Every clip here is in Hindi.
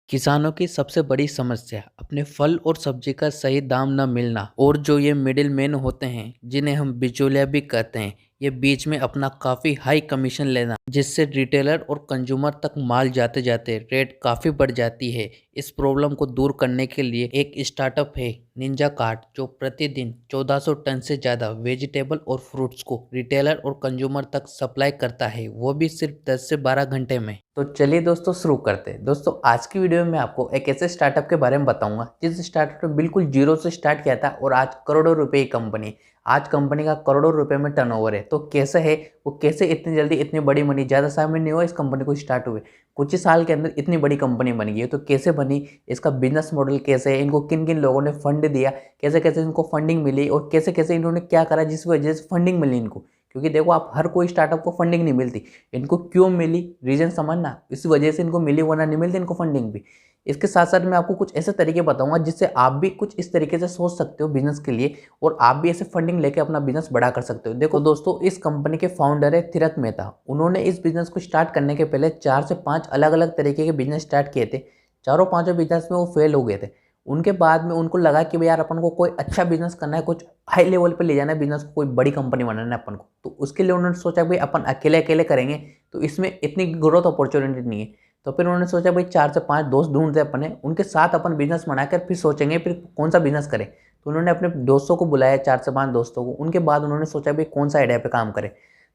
किसानों की सबसे बड़ी समस्या अपने फल और सब्जी का सही दाम न मिलना और जो ये मिडिल मैन होते हैं जिन्हें हम बिचौलिया भी कहते हैं, ये बीच में अपना काफ़ी हाई कमीशन लेना जिससे रिटेलर और कंज्यूमर तक माल जाते जाते रेट काफ़ी बढ़ जाती है। इस प्रॉब्लम को दूर करने के लिए एक स्टार्टअप है निंजा कार्ट, जो प्रतिदिन 1400 टन से ज़्यादा वेजिटेबल और फ्रूट्स को रिटेलर और कंज्यूमर तक सप्लाई करता है, वो भी सिर्फ 10 से 12 घंटे में। तो चलिए दोस्तों शुरू करते हैं। दोस्तों आज की वीडियो में मैं आपको एक ऐसे स्टार्टअप के बारे में बताऊंगा जिस स्टार्टअप ने बिल्कुल जीरो से स्टार्ट किया था और आज करोड़ों रुपए की कंपनी, आज कंपनी का करोड़ों रुपए में टर्नओवर है। तो कैसे है वो, कैसे इतनी जल्दी इतनी बड़ी मनी, ज़्यादा समय नहीं हुआ इस कंपनी को स्टार्ट हुए, कुछ ही साल के अंदर इतनी बड़ी कंपनी बन गई है। तो कैसे बनी, इसका बिजनेस मॉडल कैसे है, इनको किन किन लोगों ने फंड दिया, कैसे कैसे इनको फंडिंग मिली और कैसे कैसे इन्होंने क्या करा जिस वजह से फंडिंग मिली इनको। क्योंकि देखो आप हर कोई स्टार्टअप को फंडिंग नहीं मिलती, इनको क्यों मिली रीजन समझना, इस वजह से इनको मिली वरना नहीं मिलती इनको फंडिंग भी। इसके साथ साथ मैं आपको कुछ ऐसे तरीके बताऊंगा जिससे आप भी कुछ इस तरीके से सोच सकते हो बिजनेस के लिए और आप भी ऐसे फंडिंग लेके अपना बिजनेस बड़ा कर सकते हो। देखो दोस्तों, इस कंपनी के फाउंडर है थिरक मेहता। उन्होंने इस बिजनेस को स्टार्ट करने के पहले 4 से 5 अलग अलग तरीके के बिजनेस स्टार्ट किए थे। चारों पांचों बिजनेस में वो फेल हो गए थे। उनके बाद में उनको लगा कि भाई यार अपन को कोई अच्छा बिजनेस करना है, कुछ हाई लेवल पे ले जाना है बिजनेस को, कोई बड़ी कंपनी बनाना है अपन को। तो उसके लिए उन्होंने सोचा भाई अपन अकेले अकेले करेंगे तो इसमें इतनी ग्रोथ अपॉर्चुनिटी नहीं है। तो फिर उन्होंने सोचा भाई 4 से 5 दोस्त ढूंढते अपने, उनके साथ अपन बिजनेस बनाकर फिर सोचेंगे फिर कौन सा बिजनेस करें। तो उन्होंने अपने दोस्तों को बुलाया, 4 से 5 दोस्तों को। उनके बाद उन्होंने सोचा भाई कौन सा आइडिया पे काम करें।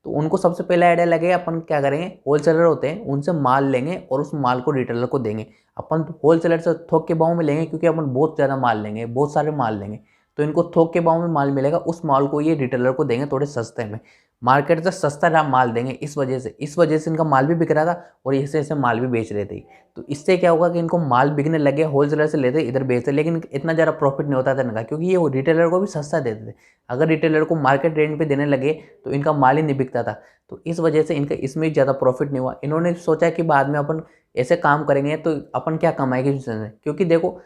तो उनको सबसे पहला आइडिया लगे अपन क्या करेंगे, होलसेलर होते हैं उनसे माल लेंगे और उस माल को रिटेलर को देंगे। अपन होलसेलर से थोक के भाव में लेंगे क्योंकि अपन बहुत ज़्यादा माल लेंगे, बहुत सारे माल लेंगे। तो इनको थोक के भाव में माल मिलेगा, उस माल को ये रिटेलर को देंगे थोड़े सस्ते में, मार्केट से सस्ता माल देंगे। इस वजह से इनका माल भी बिक रहा था और ऐसे ऐसे माल भी बेच रहे थे। तो इससे क्या होगा कि इनको माल बिकने लगे, होलसेलर से लेते इधर बेचते, लेकिन इतना ज़्यादा प्रॉफिट नहीं होता था इनका क्योंकि ये रिटेलर को भी सस्ता देते थे। अगर रिटेलर को मार्केट रेट पे देने लगे तो इनका माल ही नहीं बिकता था। तो इस वजह से इनका इसमें ज़्यादा प्रॉफिट नहीं हुआ। इन्होंने सोचा कि बाद में अपन ऐसे काम करेंगे तो अपन क्या कमाएंगे इससे, क्योंकि देखो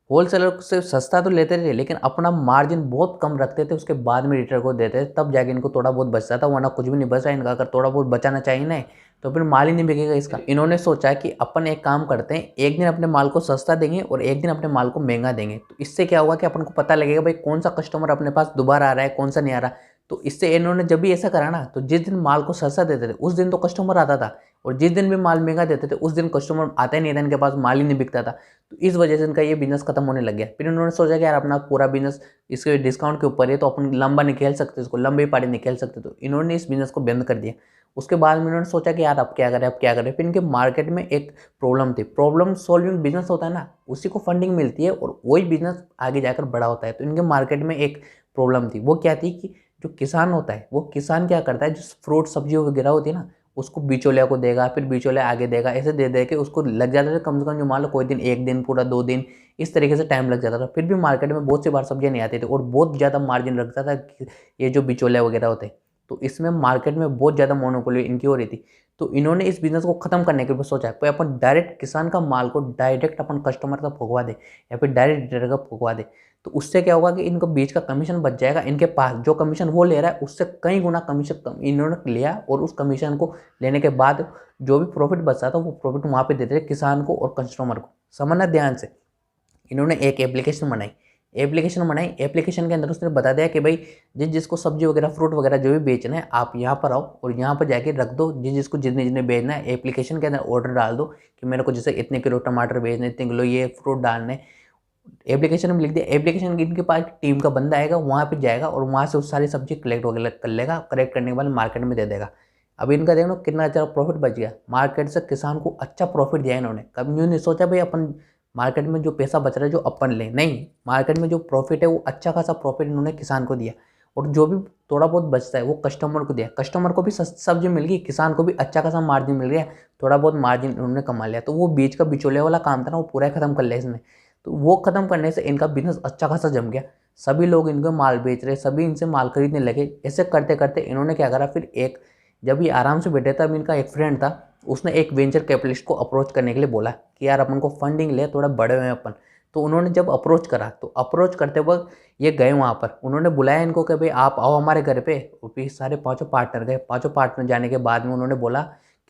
होलसेलर से सस्ता तो लेते थे लेकिन अपना मार्जिन बहुत कम रखते थे, उसके बाद में रिटेलर को देते थे, तब जाके इनको थोड़ा बहुत बचता था, वरना कुछ भी नहीं बचा इनका। अगर थोड़ा बहुत बचाना चाहिए ना तो फिर माल ही नहीं बिकेगा इसका। इन्होंने सोचा कि अपन एक काम करते हैं, एक दिन अपने माल को सस्ता देंगे और एक दिन अपने माल को महंगा देंगे। तो इससे क्या होगा कि अपन को पता लगेगा भाई कौन सा कस्टमर अपने पास दोबारा आ रहा है, कौन सा नहीं आ रहा। तो इससे इन्होंने जब भी ऐसा करा ना, तो जिस दिन माल को सस्ता देते थे उस दिन तो कस्टमर आता था, और जिस दिन भी माल महंगा देते थे उस दिन कस्टमर आता ही नहीं था, इनके पास माल ही नहीं बिकता था। तो इस वजह से इनका ये बिजनेस खत्म होने लग गया। फिर इन्होंने सोचा कि यार अपना पूरा बिजनेस इसके डिस्काउंट के ऊपर है तो अपन लंबा निकल सकते, इसको लंबी पारी निकल सकते। तो इन्होंने इस बिजनेस को बंद कर दिया। उसके बाद में इन्होंने सोचा कि यार अब क्या करें, अब क्या करें। फिर इनके मार्केट में एक प्रॉब्लम थी, प्रॉब्लम सॉल्विंग बिजनेस होता है ना, उसी को फंडिंग मिलती है और वही बिजनेस आगे जाकर बड़ा होता है। तो इनके मार्केट में एक प्रॉब्लम थी, वो क्या थी कि जो किसान होता है वो किसान क्या करता है, जो फ्रूट सब्जी वगैरह होती है ना, उसको बिचौलिया को देगा, फिर बिचौलिया आगे देगा, ऐसे दे दे के उसको लग जाता था कम से कम जो मान लो कोई दिन, एक दिन, पूरा 2 दिन, इस तरीके से टाइम लग जाता था। फिर भी मार्केट में बहुत सी बार सब्जियां नहीं आती थी और बहुत ज़्यादा मार्जिन रखता था ये जो बिचौलिया वगैरह होते। तो इसमें मार्केट में बहुत ज़्यादा मोनोपोली इनकी हो रही थी। तो इन्होंने इस बिजनेस को खत्म करने के लिए सोचा कि अपन डायरेक्ट किसान का माल को डायरेक्ट अपन कस्टमर तक पहुंचा दे या फिर डायरेक्ट रिटेलर तक पहुंचा दे। तो उससे क्या होगा कि इनको बीच का कमीशन बच जाएगा, इनके पास जो कमीशन वो ले रहा है उससे कई गुना कमीशन इन्होंने लिया, और उस कमीशन को लेने के बाद जो भी प्रॉफिट बचता था वो प्रॉफिट वहाँ पे देते थे किसान को और कस्टमर को। समझना ध्यान से। इन्होंने एक एप्लीकेशन के अंदर उसने बता दिया कि भाई जिसको सब्जी वगैरह, फ्रूट वगैरह जो भी बेचना है आप यहाँ पर आओ और यहाँ पर जाके रख दो, जिसको जितने जितने बेचना है एप्लीकेशन के अंदर ऑर्डर डाल दो कि मेरे को जैसे इतने किलो टमाटर बेचने, इतने किलो ये फ्रूट डालने। एप्लीकेशन में लिख दिया, एप्लीकेशन की इनके पास टीम का बंदा आएगा, वहाँ पे जाएगा और वहाँ से वो सारी सब्जी कलेक्ट वगैरह कर लेगा, कलेक्ट करने के बाद मार्केट में दे देगा। अब इनका देखो कितना अच्छा प्रॉफिट बच गया, मार्केट से किसान को अच्छा प्रॉफिट दिया इन्होंने। कभी यूँ नहीं सोचा भाई अपन मार्केट में जो पैसा बच रहा है जो अपन ले, नहीं, मार्केट में जो प्रॉफिट है वो अच्छा खासा प्रॉफिट इन्होंने किसान को दिया, और जो भी थोड़ा बहुत बचता है वो कस्टमर को दिया। कस्टमर को भी सस्ती सब्जी मिल गई, किसान को भी अच्छा खासा मार्जिन मिल गया, थोड़ा बहुत मार्जिन उन्होंने कमा लिया। तो वो बीच का बिचौलिया वाला काम था ना, वो पूरा खत्म कर लिया इसने। तो वो खत्म करने से इनका बिजनेस अच्छा खासा जम गया, सभी लोग इनको माल बेच रहे, सभी इनसे माल खरीदने लगे। ऐसे करते करते इन्होंने क्या करा, फिर एक जब ये आराम से बैठे तब इनका एक फ्रेंड था, उसने एक वेंचर कैपिटलिस्ट को अप्रोच करने के लिए बोला कि यार अपन को फंडिंग ले, थोड़ा बड़े हुए हैं अपन। तो उन्होंने जब अप्रोच करा तो अप्रोच करते वक्त ये गए वहाँ पर, उन्होंने बुलाया इनको कि भाई आप आओ हमारे घर पे। और फिर सारे पांचों पार्टनर गए। पांचों पार्टनर जाने के बाद में उन्होंने बोला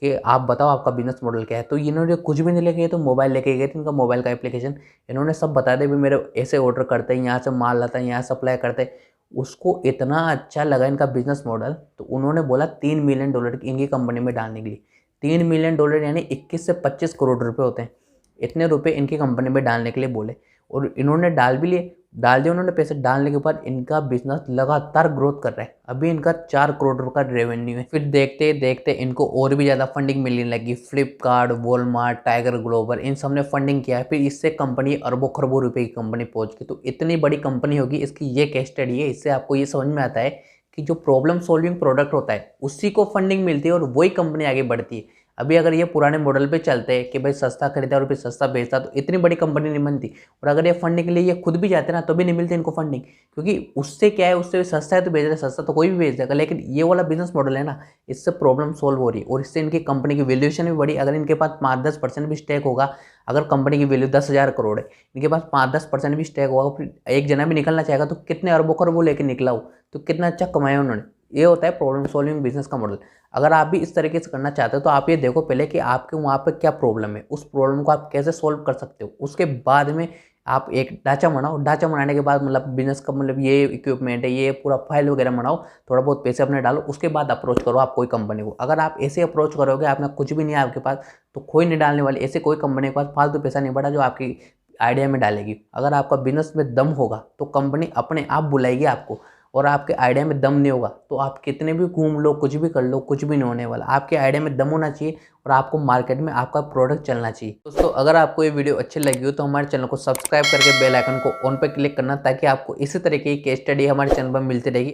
कि आप बताओ आपका बिजनेस मॉडल क्या है। तो इन्होंने कुछ भी नहीं लेके गए, तो मोबाइल लेके गए थे, इनका मोबाइल का एप्लीकेशन। इन्होंने सब बता दिया, भाई मेरे ऐसे ऑर्डर करते हैं, यहाँ से माल आता है, यहाँ सप्लाई करते हैं। उसको इतना अच्छा लगा इनका बिजनेस मॉडल, तो उन्होंने बोला $3 मिलियन की इनकी कंपनी में डालने के लिए। $3 मिलियन यानी 21 से 25 करोड़ रुपए होते हैं। इतने रुपए इनकी कंपनी में डालने के लिए बोले, और इन्होंने डाल भी लिए। डाल दिए उन्होंने पैसे। डालने के बाद इनका बिजनेस लगातार ग्रोथ कर रहा है। अभी इनका 4 करोड़ रुपए का रेवेन्यू है। फिर देखते देखते इनको और भी ज़्यादा फंडिंग मिलने लगी। फ्लिपकार्ट, वॉलमार्ट, टाइगर ग्लोबल, इन सब ने फंडिंग किया है। फिर इससे कंपनी अरबों खरबों रुपए की कंपनी पहुंच गई। तो इतनी बड़ी कंपनी होगी, इसकी ये केस स्टडी है। इससे आपको ये समझ में आता है कि जो प्रॉब्लम सॉल्विंग प्रोडक्ट होता है उसी को फंडिंग मिलती है और वही कंपनी आगे बढ़ती है। अभी अगर ये पुराने मॉडल पे चलते हैं कि भाई सस्ता खरीदा और फिर सस्ता बेचता, तो इतनी बड़ी कंपनी नहीं बनती। और अगर ये फंडिंग के लिए ये खुद भी जाते ना, तो भी नहीं मिलती इनको फंडिंग, क्योंकि उससे क्या है, उससे सस्ता है तो बेच रहे, सस्ता तो कोई भी बेच देगा। लेकिन ये वाला बिजनेस मॉडल है ना, इससे प्रॉब्लम सॉल्व हो रही है और इससे इनकी कंपनी की वैल्यूएशन भी बढ़ी। अगर इनके पास 5-10% भी स्टेक होगा, अगर कंपनी की वैल्यू 10,000 करोड़ है, इनके पास 5-10% भी स्टेक होगा, फिर एक जना भी निकलना चाहेगा तो कितने अरबों खरबों लेके निकला हो, तो कितना अच्छा कमाया उन्होंने। ये होता है प्रॉब्लम सॉल्विंग बिजनेस का मॉडल। अगर आप भी इस तरीके से करना चाहते हो, तो आप ये देखो पहले कि आपके वहाँ पर क्या प्रॉब्लम है, उस प्रॉब्लम को आप कैसे सॉल्व कर सकते हो। उसके बाद में आप एक ढांचा बनाओ। ढांचा बनाने के बाद मतलब बिजनेस का मतलब ये इक्विपमेंट है, ये पूरा फाइल वगैरह बनाओ, थोड़ा बहुत पैसे अपने डालो, उसके बाद अप्रोच करो आप कोई कंपनी को। अगर आप ऐसे अप्रोच करोगे, आपने कुछ भी नहीं है आपके पास, तो कोई नहीं डालने वाले। ऐसे कोई कंपनी के पास फालतू पैसा नहीं बढ़ा जो आपकी आइडिया में डालेगी। अगर आपका बिजनेस में दम होगा तो कंपनी अपने आप बुलाएगी आपको, और आपके आइडिया में दम नहीं होगा तो आप कितने भी घूम लो, कुछ भी कर लो, कुछ भी नहीं होने वाला। आपके आइडिया में दम होना चाहिए और आपको मार्केट में आपका प्रोडक्ट चलना चाहिए। दोस्तों, अगर आपको ये वीडियो अच्छी लगी हो तो हमारे चैनल को सब्सक्राइब करके बेल आइकन को ऑन पर क्लिक करना, ताकि आपको इसी तरीके की केस स्टडी हमारे चैनल पर मिलती रहेगी।